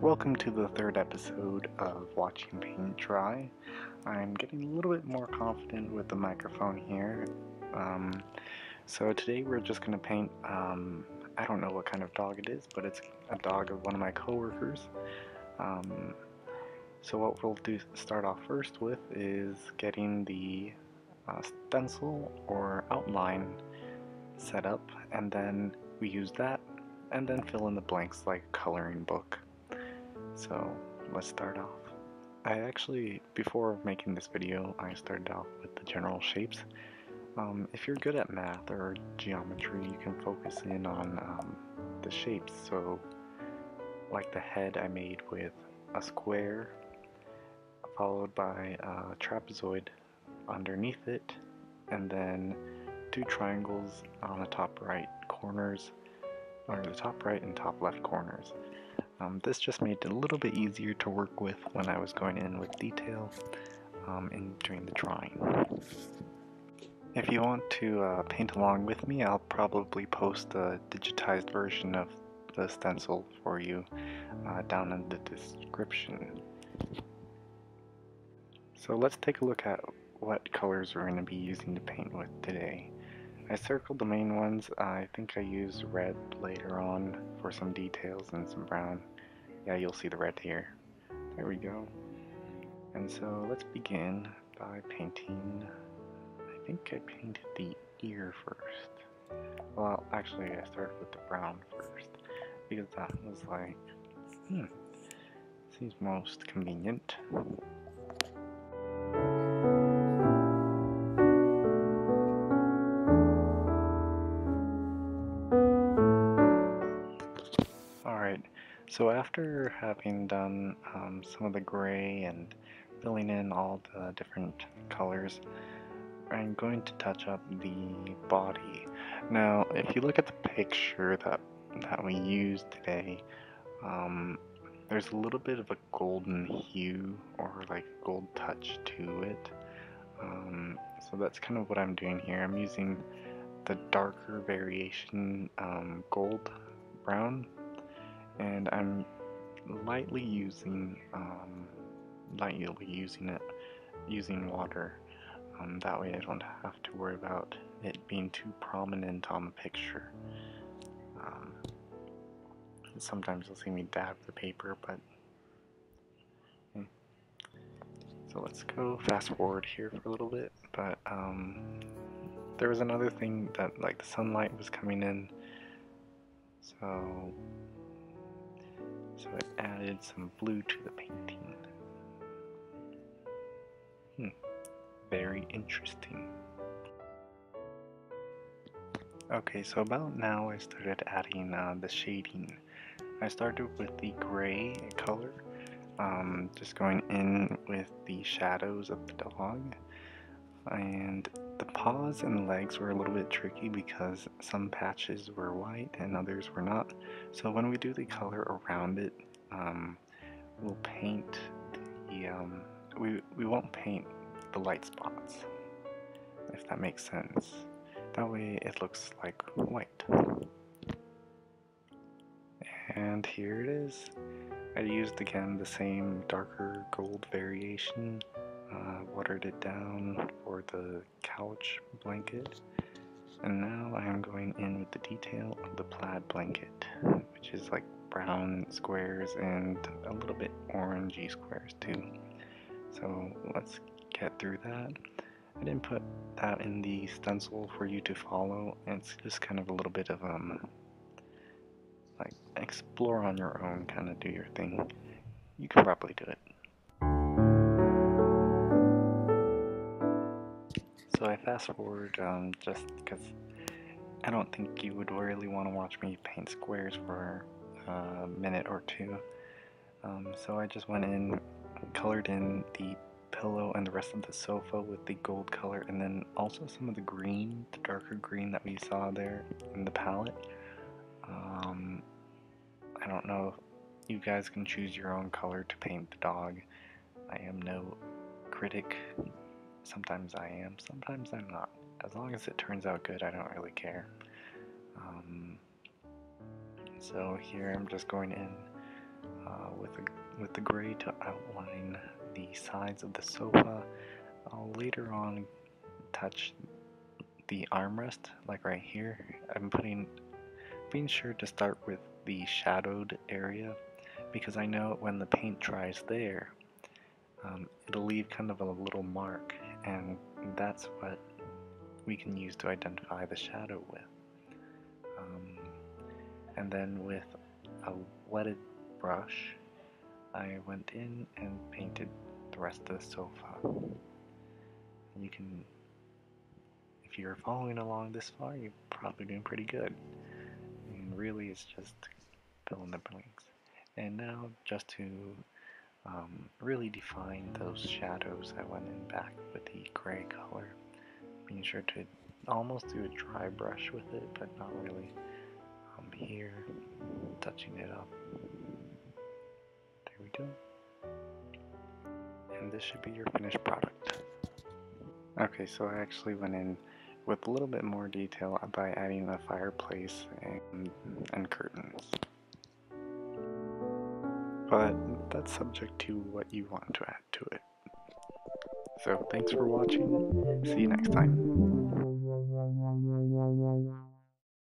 Welcome to the third episode of Watching Paint Dry. I'm getting a little bit more confident with the microphone here. So today we're just going to paint, I don't know what kind of dog it is, but it's a dog of one of my coworkers. So what we'll do start off first with is getting the stencil or outline set up, and then we use that and then fill in the blanks like a coloring book. So let's start off. I actually, before making this video, I started off with the general shapes. If you're good at math or geometry, you can focus in on the shapes. So like the head I made with a square followed by a trapezoid underneath it, and then two triangles on the top right corners, or the top right and top left corners. This just made it a little bit easier to work with when I was going in with detail during the drawing. If you want to paint along with me, I'll probably post a digitized version of the stencil for you down in the description. So let's take a look at what colors we're going to be using to paint with today. I circled the main ones. I think I used red later on for some details and some brown. Yeah, you'll see the red here. There we go. And so let's begin by painting. I think I painted the ear first. Well, actually I started with the brown first because that was like, seems most convenient. Alright, so after having done some of the gray and filling in all the different colors, I'm going to touch up the body. Now, if you look at the picture that we used today, there's a little bit of a golden hue or like gold touch to it. So that's kind of what I'm doing here. I'm using the darker variation gold brown, and I'm lightly using it using water. That way I don't have to worry about it being too prominent on the picture. Sometimes you'll see me dab the paper, but so let's go fast forward here for a little bit. But there was another thing that like the sunlight was coming in, so it added some blue to the painting. Very interesting. Okay, so about now I started adding the shading. I started with the gray color, just going in with the shadows of the dog, and the paws and the legs were a little bit tricky because some patches were white and others were not. So when we do the color around it, we'll paint the we won't paint the light spots, if that makes sense. That way it looks like white. And here it is. I used again the same darker gold variation, watered it down for the couch blanket, and now I am going in with the detail of the plaid blanket, which is like brown squares and a little bit orangey squares too. So let's get through that. I didn't put that in the stencil for you to follow. It's just kind of a little bit of like explore on your own, kind of do your thing. You can probably do it. So I fast forward just because I don't think you would really want to watch me paint squares for a minute or two. So I just went in, colored in the pillow and the rest of the sofa with the gold color, and then also some of the green, the darker green that we saw there in the palette. I don't know if you guys can choose your own color to paint the dog. I am no critic. Sometimes I am, sometimes I'm not. As long as it turns out good, I don't really care. So here I'm just going in with the gray to outline the sides of the sofa. I'll later on touch the armrest, like right here. I'm being sure to start with the shadowed area because I know when the paint dries there, it'll leave kind of a little mark, and that's what we can use to identify the shadow with. And then with a wetted brush, I went in and painted the rest of the sofa. You can, if you're following along this far, you're probably doing pretty good. And really, it's just fill in the blanks. And now, just to really define those shadows, I went in back with the gray color, being sure to almost do a dry brush with it, but not really. Here, touching it up. There we go. And this should be your finished product. Okay, so I actually went in with a little bit more detail by adding a fireplace and curtains. But that's subject to what you want to add to it. So thanks for watching. See you next time.